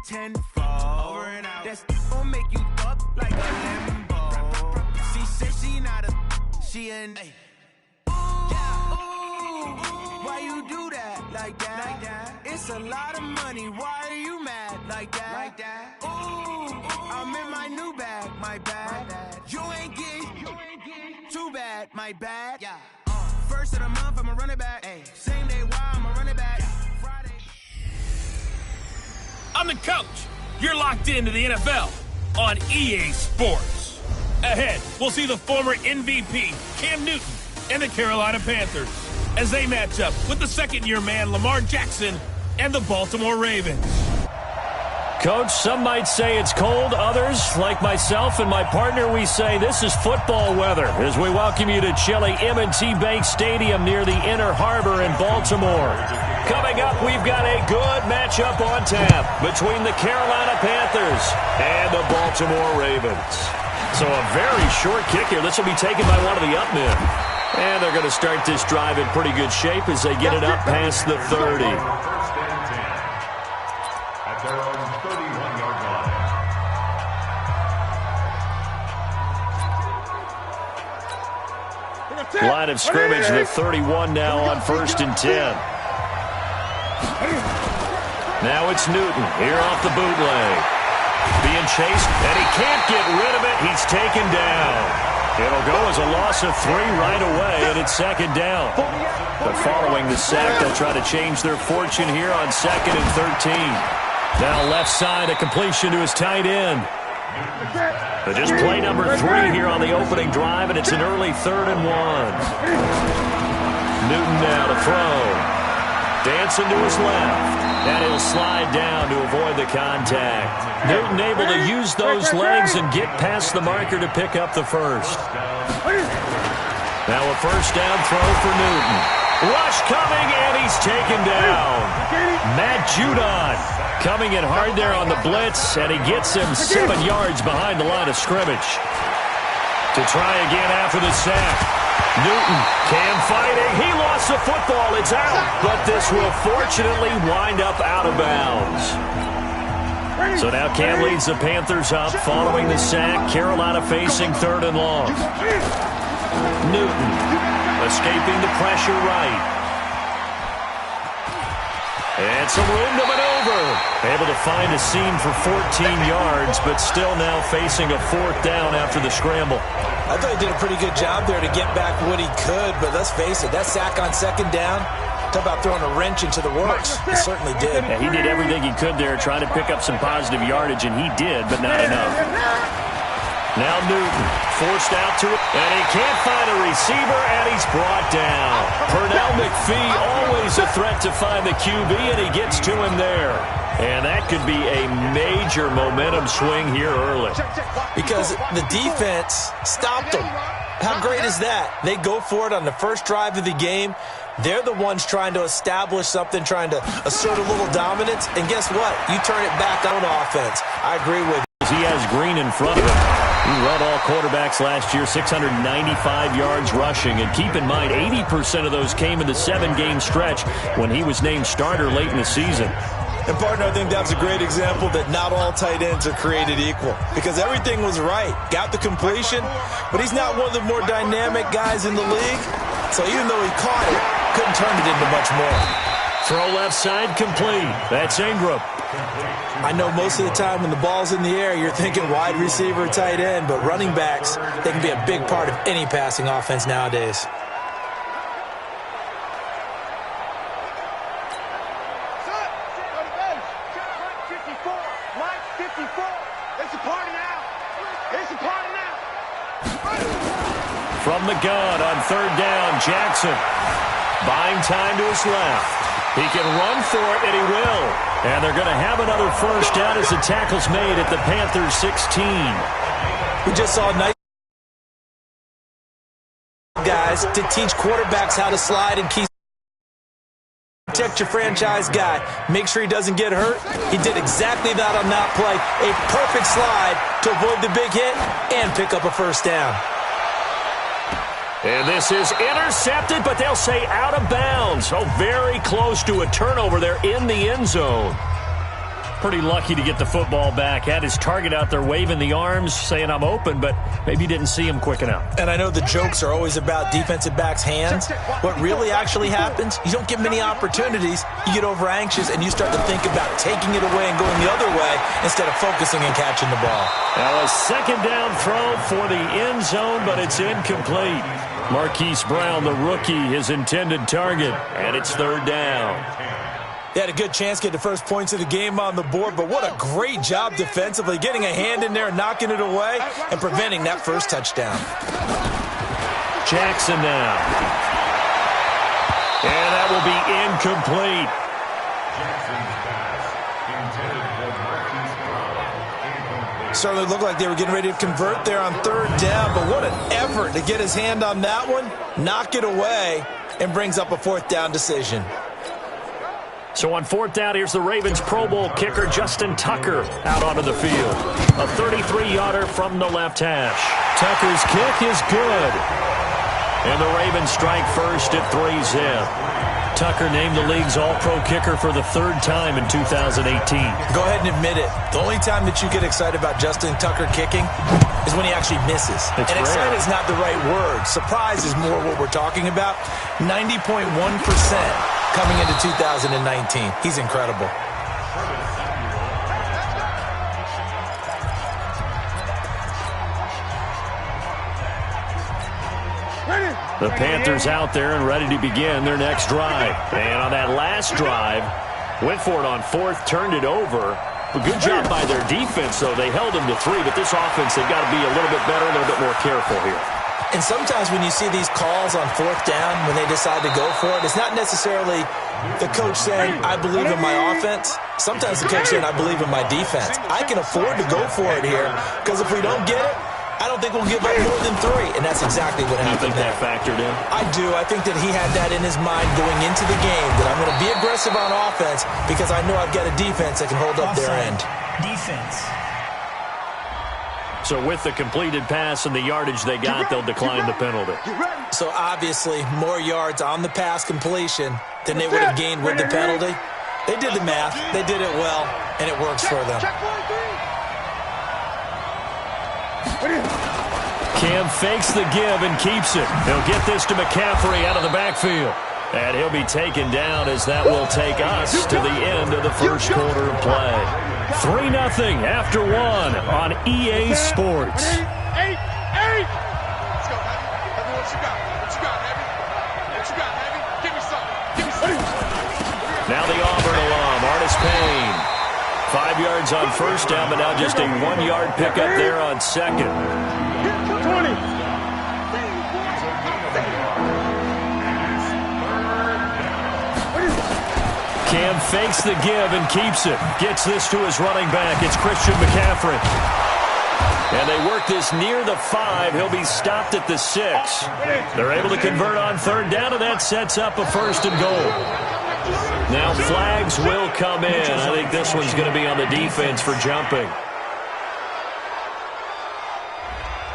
tenfold. Over and out. That's gon' make you up like a limbo. She said she not a, she an. Why you do that like that? It's a lot of money. Why are you mad like that? Ooh, I'm in my new bag, my bad. You ain't get too bad, my bad. Yeah. First of the month, I'ma run it back. Ay. Same day, why I'ma run it back. Friday. I'm the coach. You're locked into the NFL on EA Sports. Ahead, we'll see the former MVP, Cam Newton, and the Carolina Panthers as they match up with the second-year man, Lamar Jackson, and the Baltimore Ravens. Coach, some might say it's cold. Others, like myself and my partner, we say this is football weather as we welcome you to chilly M&T Bank Stadium near the Inner Harbor in Baltimore. Coming up, we've got a good matchup on tap between the Carolina Panthers and the Baltimore Ravens. So a very short kick here. This will be taken by one of the up men. And they're going to start this drive in pretty good shape as they get it up past the 30. Line of scrimmage, the 31 now on 1st and 10. Now it's Newton here off the bootleg. Being chased, and he can't get rid of it. He's taken down. It'll go as a loss of 3 right away, and it's 2nd down. But following the sack, they'll try to change their fortune here on 2nd and 13. Now left side, a completion to his tight end. But just play number 3 here on the opening drive, and it's an early 3rd and 1. Newton now to throw. Dancing to his left. And he'll slide down to avoid the contact. Newton able to use those legs and get past the marker to pick up the first. Now a 1st down throw for Newton. Rush coming, and he's taken down. Matt Judon coming in hard there on the blitz, and he gets him 7 yards behind the line of scrimmage. To try again after the sack. Newton, Cam fighting. He lost the football. It's out. But this will fortunately wind up out of bounds. So now Cam leads the Panthers up following the sack. Carolina facing 3rd and long. Newton escaping the pressure right. And some room to maneuver. Able to find a seam for 14 yards, but still now facing a 4th down after the scramble. I thought he did a pretty good job there to get back what he could, but let's face it, that sack on 2nd down, talk about throwing a wrench into the works. He certainly did. Yeah, he did everything he could there, trying to pick up some positive yardage, and he did, but not enough. Now Newton forced out to it, and he can't find a receiver, and he's brought down. Pernell McPhee, always a threat to find the QB, and he gets to him there. And that could be a major momentum swing here early. Because the defense stopped them. How great is that? They go for it on the first drive of the game. They're the ones trying to establish something, trying to assert a little dominance. And guess what? You turn it back on offense. I agree with you. He has Green in front of him. He led all quarterbacks last year, 695 yards rushing. And keep in mind, 80% of those came in the 7-game stretch when he was named starter late in the season. And, partner, I think that's a great example that not all tight ends are created equal. Because everything was right. Got the completion, but he's not one of the more dynamic guys in the league. So even though he caught it, couldn't turn it into much more. Throw left side complete. That's Ingram. I know most of the time when the ball's in the air, you're thinking wide receiver, tight end, but running backs, they can be a big part of any passing offense nowadays. From the gun on 3rd down, Jackson buying time to his left. He can run for it, and he will. And they're going to have another 1st down as the tackle's made at the Panthers' 16. We just saw nice guys to teach quarterbacks how to slide and keep. Protect your franchise guy. Make sure he doesn't get hurt. He did exactly that on that play. A perfect slide to avoid the big hit and pick up a 1st down. And this is intercepted, but they'll say out of bounds. Oh, very close to a turnover there in the end zone. pretty lucky to get the football back. Had his target out there waving the arms, saying I'm open, but maybe didn't see him quick enough. And I know the jokes are always about defensive backs' hands. What really actually happens, you don't get many opportunities. You get over anxious, and you start to think about taking it away and going the other way instead of focusing and catching the ball. Now a second down throw for the end zone, but it's incomplete. Marquise Brown, the rookie, his intended target, and it's third down. They had a good chance to get the first points of the game on the board, but what a great job defensively, getting a hand in there and knocking it away and preventing that first touchdown. Jackson now. And that will be incomplete. Certainly looked like they were getting ready to convert there on third down, but what an effort to get his hand on that one, knock it away, and brings up a fourth down decision. So on fourth down, here's the Ravens Pro Bowl kicker Justin Tucker out onto the field. A 33-yarder from the left hash. Tucker's kick is good. And the Ravens strike first at 3-zip. Tucker named the league's all-pro kicker for the third time in 2018. Go ahead and admit it. The only time that you get excited about Justin Tucker kicking is when he actually misses. And excited is not the right word. Surprise is more what we're talking about. 90.1% coming into 2019. He's incredible. The Panthers out there and ready to begin their next drive. And on that last drive, went for it on fourth, turned it over. A good job by their defense, though. They held them to 3, but this offense, they've got to be a little bit better, a little bit more careful here. And sometimes when you see these calls on fourth down, when they decide to go for it, it's not necessarily the coach saying, I believe in my offense. Sometimes the coach saying, I believe in my defense. I can afford to go for it here, because if we don't get it, I don't think we'll give up more than 3, and that's exactly what happened. You think that factored in? I do. I think that he had that in his mind going into the game, that I'm going to be aggressive on offense because I know I've got a defense that can hold up their end. Defense. So with the completed pass and the yardage they got, they'll decline the penalty. So obviously more yards on the pass completion than they would have gained with the penalty. They did the math. They did it well, and it works for them. Cam fakes the give and keeps it. He'll get this to McCaffrey out of the backfield. And he'll be taken down as that will take us to the end of the first quarter of play. 3-0 after 1 on EA Sports. Let's go, Heavy. What you got? Heavy? What you got, Heavy? Give me something. Now the Auburn alum, Artis Payne. 5 yards on first down, but now just a 1-yard pickup there on second. 20. Cam fakes the give and keeps it. Gets this to his running back. It's Christian McCaffrey. And they work this near the 5. He'll be stopped at the 6. They're able to convert on third down, and that sets up a first and goal. Now flags will come in. I think this one's going to be on the defense for jumping.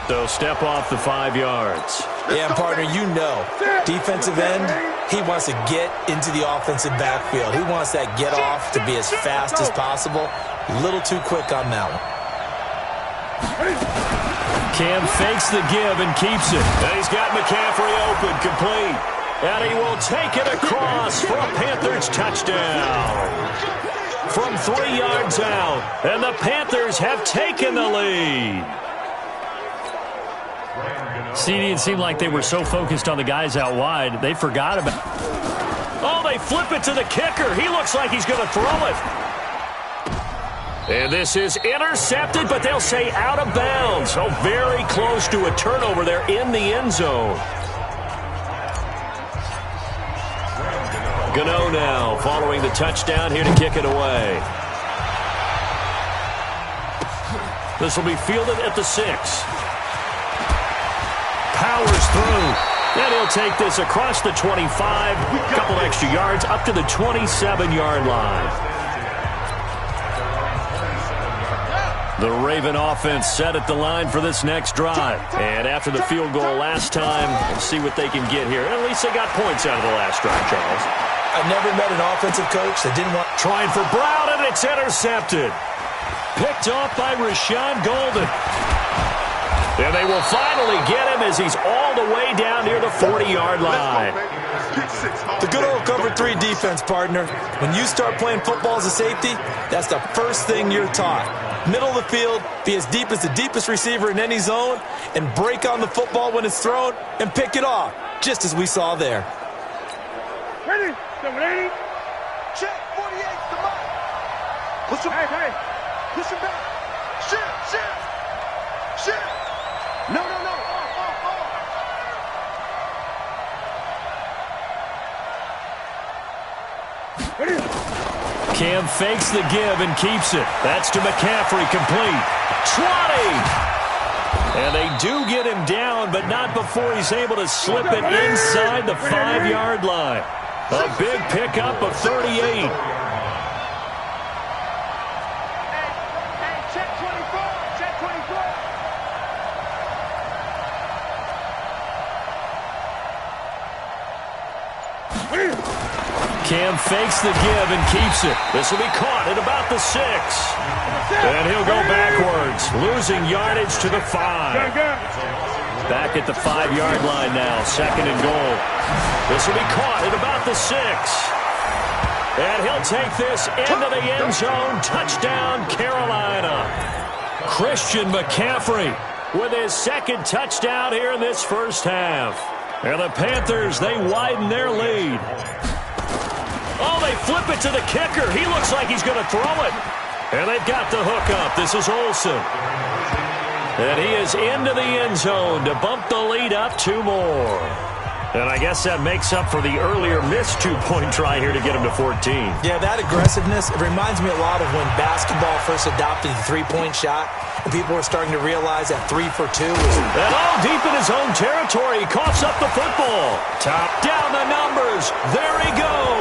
So step off the 5 yards. Yeah, partner, you know, defensive end, he wants to get into the offensive backfield. He wants that get off to be as fast as possible. A little too quick on that one. Cam fakes the give and keeps it. And he's got McCaffrey open, complete. And he will take it across for a Panthers touchdown. From 3 yards out. And the Panthers have taken the lead. CD, it seemed like they were so focused on the guys out wide, they forgot about. Oh, they flip it to the kicker. He looks like he's going to throw it. And this is intercepted, but they'll say out of bounds. So very close to a turnover there in the end zone. Gano now following the touchdown here to kick it away. This will be fielded at the 6. Powers through. And he'll take this across the 25. A couple extra yards up to the 27-yard line. The Raven offense set at the line for this next drive. And after the field goal last time, we'll see what they can get here. At least they got points out of the last drive, Charles. I've never met an offensive coach that didn't want... Trying for Brown, and it's intercepted. Picked off by Rashawn Golden. And they will finally get him as he's all the way down near the 40-yard line. The good old cover 3 defense, partner. When you start playing football as a safety, that's the first thing you're taught. Middle of the field, be as deep as the deepest receiver in any zone, and break on the football when it's thrown and pick it off, just as we saw there. Ready? 780. Check. 48. Come on. Push him. Hey. Push him back. Shift. No. Ready? Cam fakes the give and keeps it. That's to McCaffrey, complete. 20! And they do get him down, but not before he's able to slip it inside the 5-yard line. A big pickup of 38. Cam fakes the give and keeps it. This will be caught at about the 6. And he'll go backwards, losing yardage to the 5. Back at the 5-yard line now, 2nd and goal. This will be caught at about the 6. And he'll take this into the end zone. Touchdown, Carolina. Christian McCaffrey with his 2nd touchdown here in this first half. And the Panthers, they widen their lead. Oh, they flip it to the kicker. He looks like he's going to throw it. And they've got the hook up. This is Olsen. And he is into the end zone to bump the lead up 2 more. And I guess that makes up for the earlier missed 2-point try here to get him to 14. Yeah, that aggressiveness, it reminds me a lot of when basketball first adopted the 3-point shot, and people were starting to realize that 3 for 2 was... And deep in his own territory, he coughs up the football. Top down the numbers. There he goes.